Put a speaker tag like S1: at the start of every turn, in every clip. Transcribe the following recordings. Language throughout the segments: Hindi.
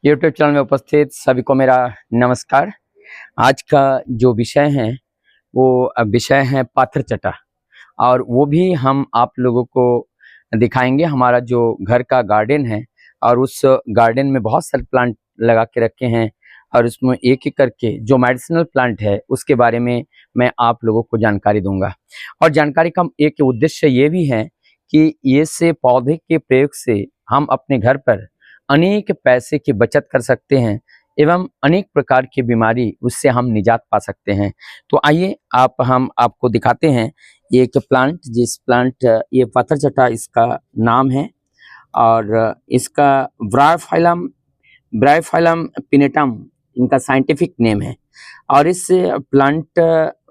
S1: यूट्यूब चैनल में उपस्थित सभी को मेरा नमस्कार। आज का जो विषय है वो विषय है पाथर चटा, और वो भी हम आप लोगों को दिखाएंगे। हमारा जो घर का गार्डन है और उस गार्डन में बहुत सारे प्लांट लगा के रखे हैं, और उसमें एक एक करके जो मेडिसिनल प्लांट है उसके बारे में मैं आप लोगों को जानकारी दूंगा। और जानकारी का एक उद्देश्य ये भी है कि ये से पौधे के प्रयोग से हम अपने घर पर अनेक पैसे की बचत कर सकते हैं एवं अनेक प्रकार की बीमारी उससे हम निजात पा सकते हैं। तो आइए हम आपको दिखाते हैं एक प्लांट, जिस प्लांट ये पाथर चटा इसका नाम है, और इसका ब्रायोफाइलम ब्रायोफाइलम पिनेटम इनका साइंटिफिक नेम है। और इस प्लांट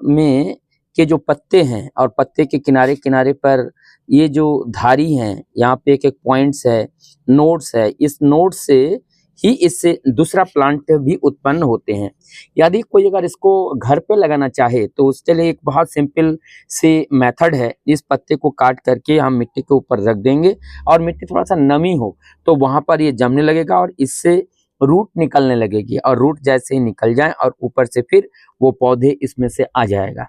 S1: में के जो पत्ते हैं और पत्ते के किनारे किनारे पर ये जो धारी हैं, यहाँ पे एक एक पॉइंट्स है, नोड्स है, इस नोड से ही इससे दूसरा प्लांट भी उत्पन्न होते हैं। यदि कोई अगर इसको घर पे लगाना चाहे तो उसके लिए एक बहुत सिंपल सी मेथड है। इस पत्ते को काट करके हम मिट्टी के ऊपर रख देंगे और मिट्टी थोड़ा सा नमी हो तो वहां पर ये जमने लगेगा और इससे रूट निकलने लगेगी, और रूट जैसे ही निकल जाए और ऊपर से फिर वो पौधे इसमें से आ जाएगा।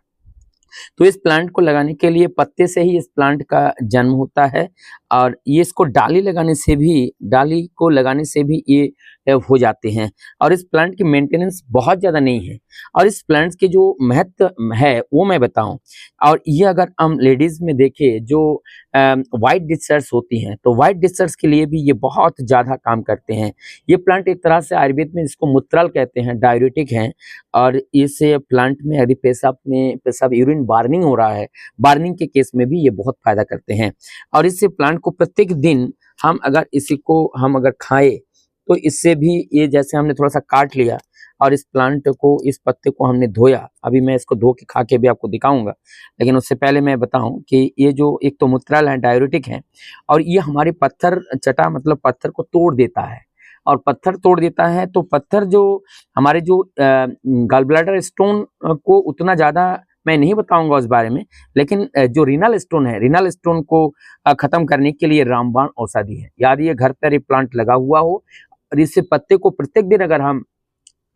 S1: तो इस प्लांट को लगाने के लिए पत्ते से ही इस प्लांट का जन्म होता है, और ये इसको डाली को लगाने से भी ये हो जाते हैं। और इस प्लांट की मेंटेनेंस बहुत ज़्यादा नहीं है, और इस प्लांट्स के जो महत्व है वो मैं बताऊं। और ये अगर हम लेडीज में देखें जो वाइट डिस्चार्ज होती हैं, तो वाइट डिस्चार्ज के लिए भी ये बहुत ज़्यादा काम करते हैं। ये प्लांट एक तरह से आयुर्वेद में इसको मूत्रल कहते हैं, डाययूरेटिक हैं। और इस प्लांट में यदि पेशाब यूरिन बार्निंग हो रहा है, बार्निंग के केस में भी ये बहुत फायदा करते हैं। और इस प्लांट को प्रत्येक दिन हम अगर खाएं तो इससे भी ये, जैसे हमने थोड़ा सा काट लिया और इस प्लांट को, इस पत्ते को हमने धोया, अभी मैं इसको धो के खा के भी आपको दिखाऊंगा, लेकिन उससे पहले मैं बताऊं कि ये जो एक तो मूत्रल है, डाययूरेटिक है, और ये हमारे पत्थर चटा मतलब पत्थर को तोड़ देता है। और पत्थर तोड़ देता है तो पत्थर जो हमारे जो गॉल ब्लैडर स्टोन को उतना ज़्यादा मैं नहीं बताऊंगा उस बारे में, लेकिन जो रीनल स्टोन है, रीनल स्टोन को खत्म करने के लिए रामबाण औषधि है। यदि ये घर पर ये प्लांट लगा हुआ हो और इससे पत्ते को प्रत्येक दिन अगर हम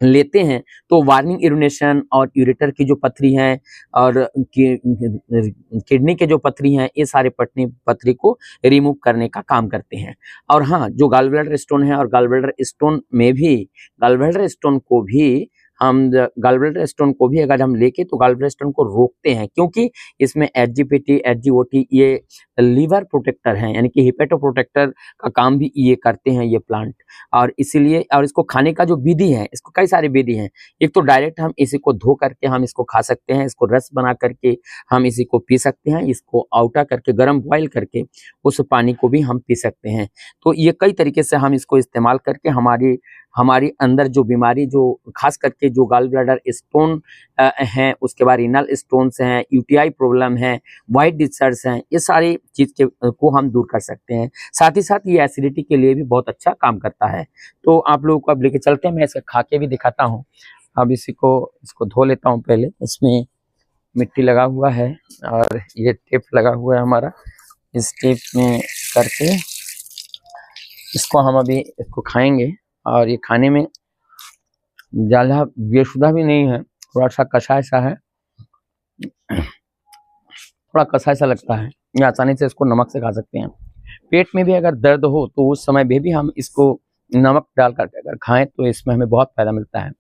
S1: लेते हैं तो वार्निंग यूरिनेशन और यूरेटर की जो पथरी है और किडनी के जो पथरी हैं, ये सारे पथरी को रिमूव करने का काम करते हैं। और हाँ, जो गॉल ब्लैडर स्टोन है, और गॉल ब्लैडर स्टोन को भी अगर हम लेके तो गॉल ब्लैडर स्टोन को रोकते हैं, क्योंकि इसमें एसजीपीटी, एसजीओटी ये लीवर प्रोटेक्टर हैं, यानी कि हिपेटो प्रोटेक्टर का काम भी ये करते हैं ये प्लांट। और इसीलिए, और इसको खाने का जो विधि है, इसको कई सारी विधि हैं। एक तो डायरेक्ट हम इसी को धो करके हम इसको खा सकते हैं, इसको रस बना करके हम इसी को पी सकते हैं, इसको आउटा करके गर्म बॉयल करके उस पानी को भी हम पी सकते हैं। तो ये कई तरीके से हम इसको इस्तेमाल करके हमारी अंदर जो बीमारी, जो खास करके जो गॉल ब्लैडर स्टोन हैं, उसके बाद रीनल स्टोन्स हैं, यूटीआई प्रॉब्लम है, वाइट डिस्चार्ज हैं, ये सारी चीज को हम दूर कर सकते हैं। साथ ही साथ ये एसिडिटी के लिए भी बहुत अच्छा काम करता है। तो आप लोगों को अब लेके चलते हैं, मैं इसका खा के भी दिखाता हूँ। अब इसको धो लेता हूँ पहले। इसमें मिट्टी लगा हुआ है और ये टेप लगा हुआ है हमारा। इस टेप में करके इसको हम अभी इसको खाएंगे, और ये खाने में ज़्यादा बेसुधा भी नहीं है, थोड़ा सा कषाय सा है, थोड़ा कषाय सा लगता है। ये आसानी से इसको नमक से खा सकते हैं। पेट में भी अगर दर्द हो तो उस समय में भी हम इसको नमक डाल करके अगर खाएं तो इसमें हमें बहुत फायदा मिलता है।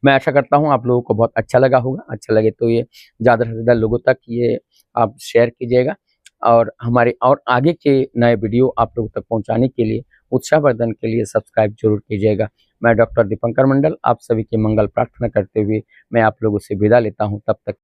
S1: मैं आशा करता हूं आप लोगों को बहुत अच्छा लगा होगा। अच्छा लगे तो ये ज़्यादा से ज़्यादा लोगों तक ये आप शेयर कीजिएगा, और हमारे और आगे के नए वीडियो आप लोगों तक पहुंचाने के लिए, उत्साहवर्धन के लिए सब्सक्राइब जरूर कीजिएगा। मैं डॉक्टर दीपंकर मंडल आप सभी की मंगल प्रार्थना करते हुए मैं आप लोगों से विदा लेता हूं। तब तक